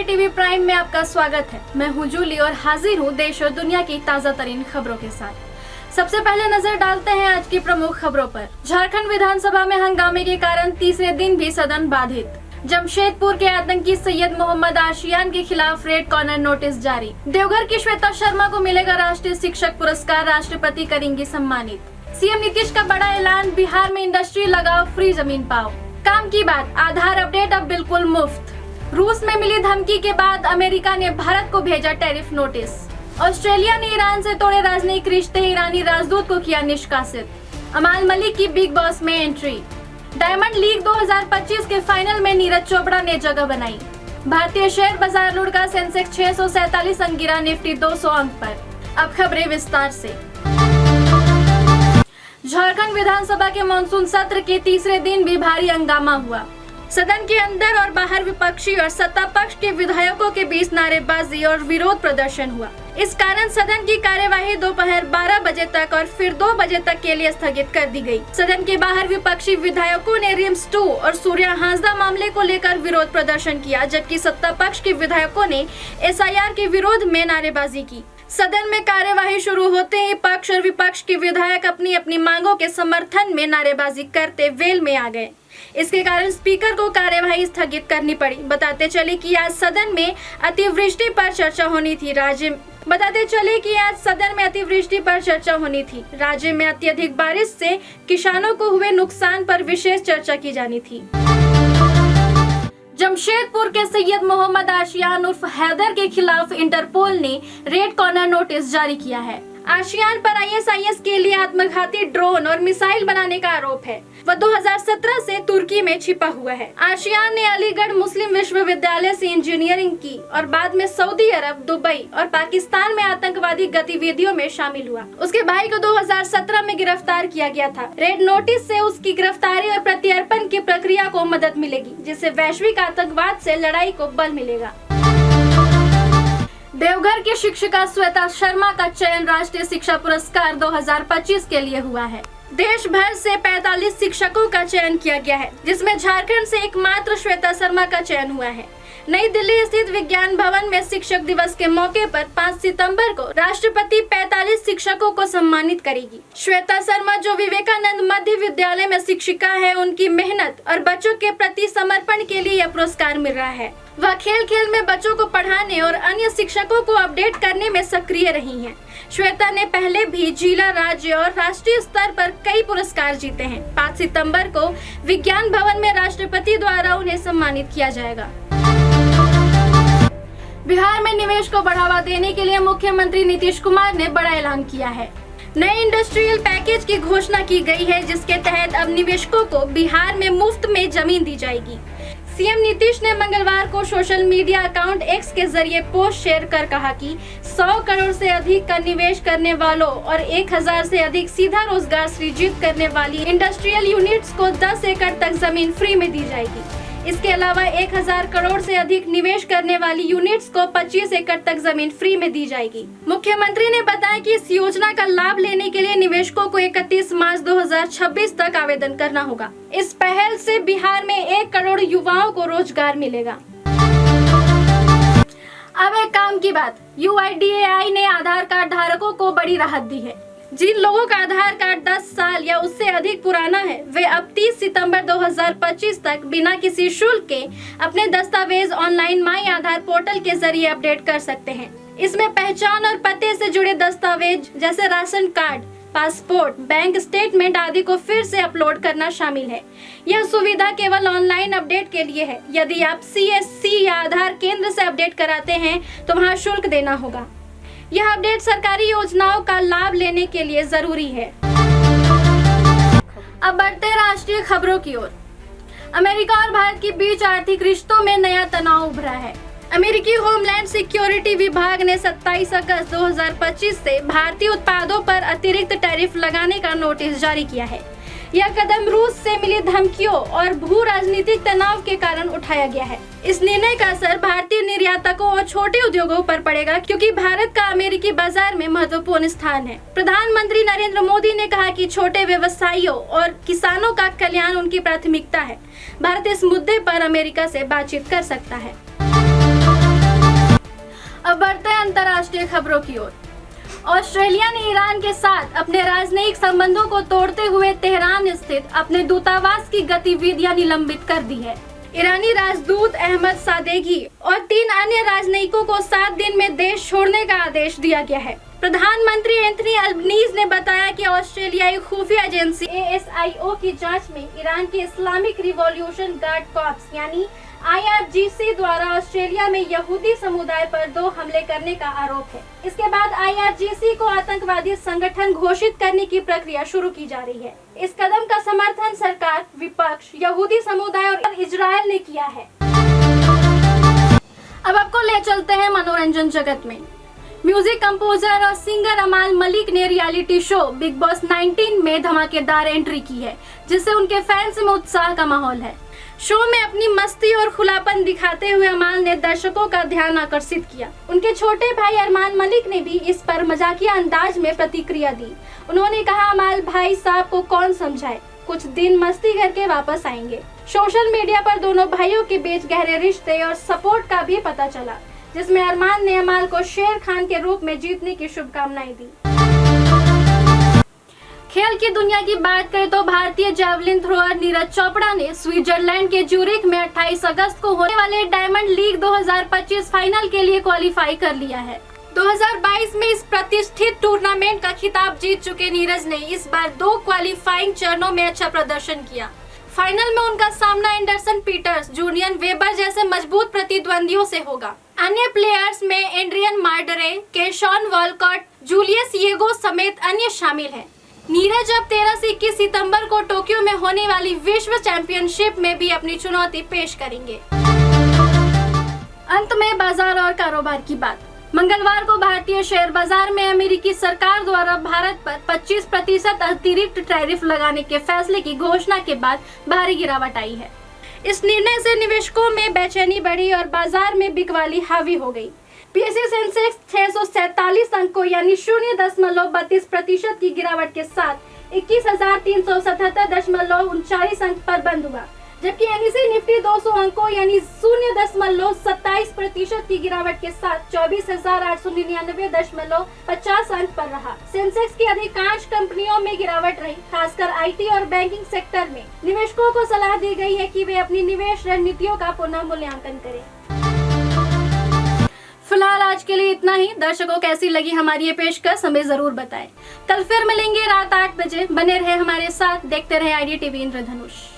TV prime में आपका स्वागत है। मैं हूं जूली और हाजिर हूं देश और दुनिया की ताजा तरीन खबरों के साथ। सबसे पहले नजर डालते हैं आज की प्रमुख खबरों पर। झारखंड विधानसभा में हंगामे के कारण तीसरे दिन भी सदन बाधित। जमशेदपुर के आतंकी सैयद मोहम्मद आशियान के खिलाफ रेड कॉर्नर नोटिस जारी। देवघर की श्वेता शर्मा को मिलेगा राष्ट्रीय शिक्षक पुरस्कार, राष्ट्रपति करेंगी सम्मानित। सीएम नीतीश का बड़ा ऐलान, बिहार में इंडस्ट्री लगाओ, फ्री जमीन पाओ। काम की बात, आधार अपडेट अब बिल्कुल मुफ्त। रूस में मिली धमकी के बाद अमेरिका ने भारत को भेजा टैरिफ नोटिस। ऑस्ट्रेलिया ने ईरान से तोड़े राजनयिक रिश्ते, ईरानी राजदूत को किया निष्कासित। अमाल मलिक की बिग बॉस में एंट्री। डायमंड लीग 2025 के फाइनल में नीरज चोपड़ा ने जगह बनाई। भारतीय शेयर बाजार लुढ़का, सेंसेक्स 647 अंक गिरा, निफ्टी 200 अंक पर। अब खबरें विस्तार से। झारखंड विधानसभा के मानसून सत्र के तीसरे दिन भी भारी हंगामा हुआ। सदन के अंदर और बाहर विपक्षी और सत्ता पक्ष के विधायकों के बीच नारेबाजी और विरोध प्रदर्शन हुआ। इस कारण सदन की कार्यवाही दोपहर 12 बजे तक और फिर 2 बजे तक के लिए स्थगित कर दी गई। सदन के बाहर विपक्षी विधायकों ने रिम्स 2 और सूर्या हांसदा मामले को लेकर विरोध प्रदर्शन किया, जबकि सत्ता पक्ष के विधायकों ने SIR के विरोध में नारेबाजी की। सदन में कार्यवाही शुरू होते ही पक्ष और विपक्ष के विधायक अपनी अपनी मांगों के समर्थन में नारेबाजी करते वेल में आ गए। इसके कारण स्पीकर को कार्यवाही स्थगित करनी पड़ी। बताते चले कि आज सदन में अतिवृष्टि पर चर्चा होनी थी। राज्य में अत्यधिक बारिश से किसानों को हुए नुकसान पर विशेष चर्चा की जानी थी। जमशेदपुर के सैयद मोहम्मद आशियान उर्फ हैदर के खिलाफ इंटरपोल ने रेड कॉर्नर नोटिस जारी किया है। आशियान पर ISIS के लिए आत्मघाती ड्रोन और मिसाइल बनाने का आरोप है। वह 2017 से तुर्की में छिपा हुआ है। आशियान ने अलीगढ़ मुस्लिम विश्वविद्यालय से इंजीनियरिंग की और बाद में सऊदी अरब, दुबई और पाकिस्तान में आतंकवादी गतिविधियों में शामिल हुआ। उसके भाई को 2017 में गिरफ्तार किया गया था। रेड नोटिस से उसकी गिरफ्तारी और प्रत्यर्पण की प्रक्रिया को मदद मिलेगी, जिससे वैश्विक आतंकवाद से लड़ाई को बल मिलेगा। देवघर की शिक्षिका श्वेता शर्मा का चयन राष्ट्रीय शिक्षा पुरस्कार 2025 के लिए हुआ है। देश भर से 45 शिक्षकों का चयन किया गया है, जिसमें झारखंड से एकमात्र श्वेता शर्मा का चयन हुआ है। नई दिल्ली स्थित विज्ञान भवन में शिक्षक दिवस के मौके पर 5 सितंबर को राष्ट्रपति 45 शिक्षकों को सम्मानित करेगी। श्वेता शर्मा, जो विवेकानंद मध्य विद्यालय में शिक्षिका है, उनकी मेहनत और बच्चों के प्रति समर्पण के लिए यह पुरस्कार मिल रहा है। वह खेल खेल में बच्चों को पढ़ाने और अन्य शिक्षकों को अपडेट करने में सक्रिय रही हैं। श्वेता ने पहले भी जिला, राज्य और राष्ट्रीय स्तर पर कई पुरस्कार जीते हैं। 5 सितंबर को विज्ञान भवन में राष्ट्रपति द्वारा उन्हें सम्मानित किया जाएगा। बिहार में निवेश को बढ़ावा देने के लिए मुख्यमंत्री नीतीश कुमार ने बड़ा ऐलान किया है। नए इंडस्ट्रियल पैकेज की घोषणा की गई है, जिसके तहत अब निवेशकों को बिहार में मुफ्त में जमीन दी जाएगी। सीएम नीतीश ने मंगलवार को सोशल मीडिया अकाउंट X के जरिए पोस्ट शेयर कर कहा कि 100 करोड़ से अधिक का निवेश करने वालों और 1000 से अधिक सीधा रोजगार सृजित करने वाली इंडस्ट्रियल यूनिट्स को 10 एकड़ तक जमीन फ्री में दी जाएगी। इसके अलावा 1000 करोड़ से अधिक निवेश करने वाली यूनिट्स को 25 एकड़ तक जमीन फ्री में दी जाएगी। मुख्यमंत्री ने बताया कि इस योजना का लाभ लेने के लिए निवेशकों को 31 मार्च 2026 तक आवेदन करना होगा। इस पहल से बिहार में 1 करोड़ युवाओं को रोजगार मिलेगा। अब एक काम की बात, UIDAI ने आधार कार्ड धारकों को बड़ी राहत दी है। जिन लोगों का आधार कार्ड 10 साल या उससे अधिक पुराना है, वे अब 30 सितंबर 2025 तक बिना किसी शुल्क के अपने दस्तावेज ऑनलाइन माई आधार पोर्टल के जरिए अपडेट कर सकते हैं। इसमें पहचान और पते से जुड़े दस्तावेज जैसे ration card, passport, bank statement आदि को फिर से अपलोड करना शामिल है। यह सुविधा केवल ऑनलाइन अपडेट के लिए है। यदि आप CSC या आधार केंद्र से अपडेट कराते हैं तो वहाँ शुल्क देना होगा। यह अपडेट सरकारी योजनाओं का लाभ लेने के लिए जरूरी है। अब बढ़ते राष्ट्रीय खबरों की ओर। अमेरिका और भारत के बीच आर्थिक रिश्तों में नया तनाव उभरा है। अमेरिकी होमलैंड सिक्योरिटी विभाग ने 27 अगस्त 2025 से भारतीय उत्पादों पर अतिरिक्त टैरिफ लगाने का नोटिस जारी किया है। यह कदम रूस से मिली धमकियों और भू राजनीतिक तनाव के कारण उठाया गया है। इस निर्णय का असर भारतीय निर्यातकों और छोटे उद्योगों पर पड़ेगा, क्योंकि भारत का अमेरिकी बाजार में महत्वपूर्ण स्थान है। प्रधानमंत्री नरेंद्र मोदी ने कहा कि छोटे व्यवसायियों और किसानों का कल्याण उनकी प्राथमिकता है। भारत इस मुद्दे पर अमेरिका से बातचीत कर सकता है। अब बढ़ते हैं अंतर्राष्ट्रीय खबरों की ओर। ऑस्ट्रेलिया ने ईरान के साथ अपने राजनयिक संबंधों को तोड़ते हुए तेहरान स्थित अपने दूतावास की गतिविधियां निलंबित कर दी है। ईरानी राजदूत अहमद सादेगी और 3 अन्य राजनयिकों को 7 दिन में देश छोड़ने का आदेश दिया गया है। प्रधानमंत्री एंथनी अल्बनीज ने बताया कि ऑस्ट्रेलियाई खुफिया एजेंसी ASIO की जांच में ईरान के इस्लामिक रिवॉल्यूशन गार्ड कॉर्प्स यानी IRGC द्वारा ऑस्ट्रेलिया में यहूदी समुदाय पर 2 हमले करने का आरोप है। इसके बाद IRGC को आतंकवादी संगठन घोषित करने की प्रक्रिया शुरू की जा रही है। इस कदम का समर्थन सरकार, विपक्ष, यहूदी समुदाय और इजरायल ने किया है। अब आपको ले चलते हैं मनोरंजन जगत में। म्यूजिक कंपोजर और सिंगर अमाल मलिक ने रियलिटी शो बिग बॉस 19 में धमाकेदार एंट्री की है, जिससे उनके फैंस में उत्साह का माहौल है। शो में अपनी मस्ती और खुलापन दिखाते हुए अमाल ने दर्शकों का ध्यान आकर्षित किया। उनके छोटे भाई अरमान मलिक ने भी इस पर मजाकिया अंदाज में प्रतिक्रिया दी। उन्होंने कहा, अमाल भाई साहब को कौन समझाए, कुछ दिन मस्ती करके वापस आएंगे। सोशल मीडिया पर दोनों भाइयों के बीच गहरे रिश्ते और सपोर्ट का भी पता चला, जिसमें अरमान ने अमाल को शेर खान के रूप में जीतने की शुभकामनाएं दी। खेल की दुनिया की बात करें तो भारतीय जैवलिन थ्रोअर नीरज चोपड़ा ने स्विट्जरलैंड के ज्यूरिख में 28 अगस्त को होने वाले डायमंड लीग 2025 फाइनल के लिए क्वालिफाई कर लिया है। 2022 में इस प्रतिष्ठित टूर्नामेंट का खिताब जीत चुके नीरज ने इस बार 2 क्वालिफाइंग चरणों में अच्छा प्रदर्शन किया। फाइनल में उनका सामना एंडरसन पीटर्स, जूलियन वेबर जैसे मजबूत प्रतिद्वंदियों से होगा। अन्य प्लेयर्स में एंड्रियन मार्डरे, केशॉन वॉलकॉट, जूलियस येगो समेत अन्य शामिल हैं। नीरज अब 13 से 21 सितंबर को टोक्यो में होने वाली विश्व चैंपियनशिप में भी अपनी चुनौती पेश करेंगे। अंत में बाजार और कारोबार की बात। मंगलवार को भारतीय शेयर बाजार में अमेरिकी सरकार द्वारा भारत पर 25% अतिरिक्त टैरिफ लगाने के फैसले की घोषणा के बाद भारी गिरावट आई है। इस निर्णय से निवेशकों में बेचैनी बढ़ी और बाजार में बिकवाली हावी हो गई। BSE सेंसेक्स 647 अंकों यानी 0.32% की गिरावट के साथ 21,377.39 अंक पर बंद हुआ, जबकि NSE निफ्टी 200 अंकों यानी 0.27% की गिरावट के साथ 24,899.50 अंक पर रहा। सेंसेक्स की अधिकांश कंपनियों में गिरावट रही। खासकर IT और बैंकिंग सेक्टर में निवेशकों को सलाह दी गई है कि वे अपनी निवेश रणनीतियों का पुनः मूल्यांकन करें। फिलहाल आज के लिए इतना ही। दर्शकों कैसी लगी हमारी ये पेशकश हमें जरूर बताएं। कल फिर मिलेंगे रात 8 बजे। बने रहे हमारे साथ, देखते रहे IDTV इंद्रधनुष।